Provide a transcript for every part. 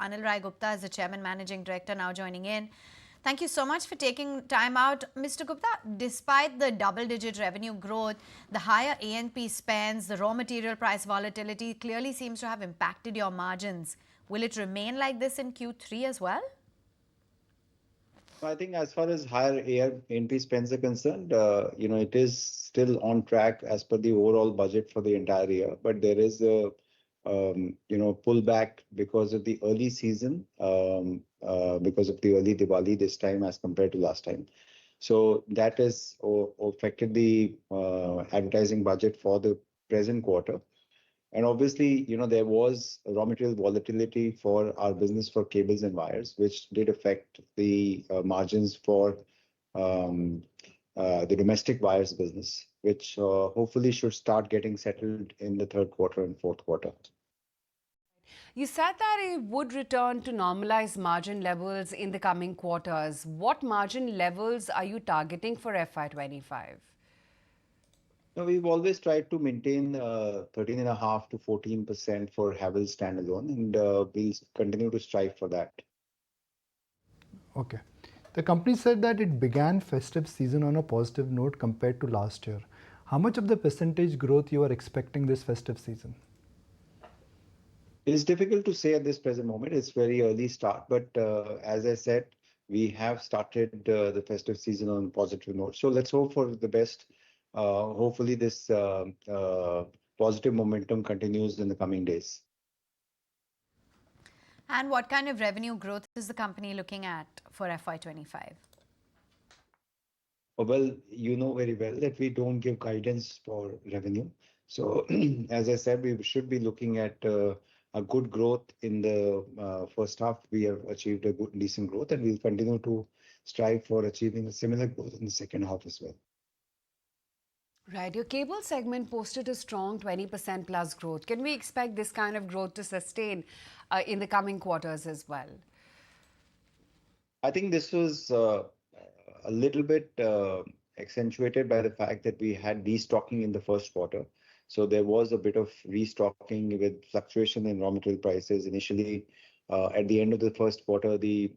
Anil Gupta is the Chairman Managing Director, now joining in. Thank you so much for taking time out. Mr. Gupta, despite the double-digit revenue growth, the higher A&P spends, the raw material price volatility clearly seems to have impacted your margins. Will it remain like this in Q3 as well? I think as far as higher A&P spends are concerned, it is still on track as per the overall budget for the entire year. But there is a, pullback because of the early season, because of the early Diwali this time as compared to last time. So that has affected the advertising budget for the present quarter. And obviously, there was raw material volatility for our business for cables and wires, which did affect the margins for the domestic wires business, which hopefully should start getting settled in the third quarter and fourth quarter. You said that it would return to normalized margin levels in the coming quarters. What margin levels are you targeting for FY25? No, we've always tried to maintain 13.5% to 14% for Havells standalone, and we'll continue to strive for that. Okay. The company said that it began festive season on a positive note compared to last year. How much of the percentage growth you are expecting this festive season? It's difficult to say at this present moment. It's very early start, but as I said, we have started the festive season on a positive note. So let's hope for the best. Hopefully this positive momentum continues in the coming days. And what kind of revenue growth is the company looking at for FY25? Well, you know very well that we don't give guidance for revenue. So as I said, we should be looking at a good growth in the first half. We have achieved a good, decent growth, and we'll continue to strive for achieving a similar growth in the second half as well. Right. Your cable segment posted a strong 20% plus growth. Can we expect this kind of growth to sustain in the coming quarters as well? I think this was a little bit accentuated by the fact that we had destocking in the first quarter. So there was a bit of restocking with fluctuation in raw material prices. Initially, at the end of the first quarter, the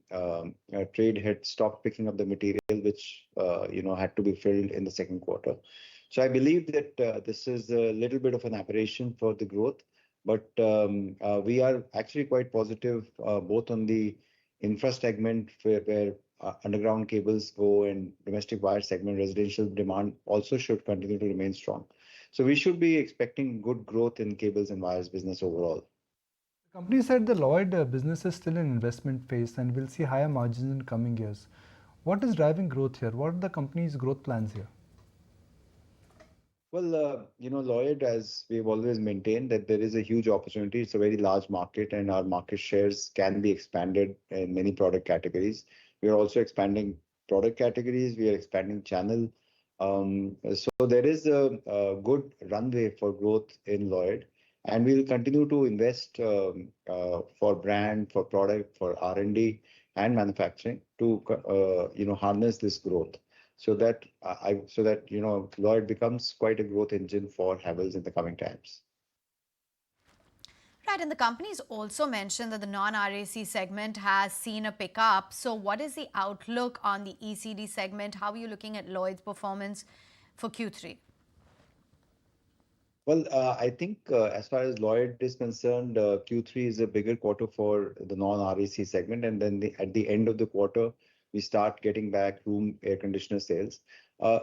trade had stopped picking up the material, which had to be filled in the second quarter. So I believe that this is a little bit of an aberration for the growth, but we are actually quite positive both on the infra segment where underground cables go and domestic wire segment. Residential demand also should continue to remain strong. So we should be expecting good growth in cables and wires business overall. The company said the Lloyd business is still in investment phase and will see higher margins in coming years. What is driving growth here? What are the company's growth plans here? Well, Lloyd, as we've always maintained, that there is a huge opportunity. It's a very large market, and our market shares can be expanded in many product categories. We are also expanding product categories. We are expanding channel. So there is a good runway for growth in Lloyd, and we'll continue to invest for brand, for product, for R&D and manufacturing to harness this growth. So that Lloyd becomes quite a growth engine for Havells in the coming times. Right, and the company's also mentioned that the non-RAC segment has seen a pickup. So what is the outlook on the ECD segment? How are you looking at Lloyd's performance for Q3? Well, I think as far as Lloyd is concerned, Q3 is a bigger quarter for the non-RAC segment. And then at the end of the quarter, we start getting back room air conditioner sales.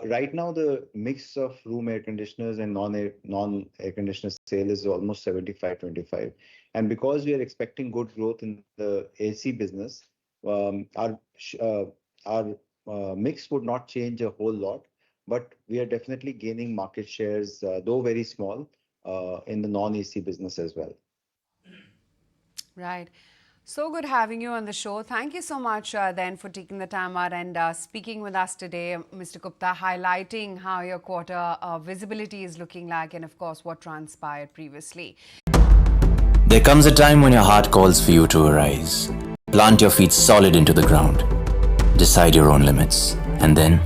Right now, the mix of room air conditioners and non-air conditioner sale is almost 75-25. And because we are expecting good growth in the AC business, our mix would not change a whole lot. But we are definitely gaining market shares, though very small, in the non-AC business as well. Right. So good having you on the show. Thank you so much then for taking the time out and speaking with us today, Mr. Gupta, highlighting how your quarter visibility is looking like and, of course, what transpired previously. There comes a time when your heart calls for you to arise. Plant your feet solid into the ground. Decide your own limits. And then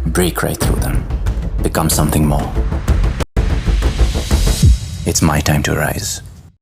break right through them. Become something more. It's my time to rise.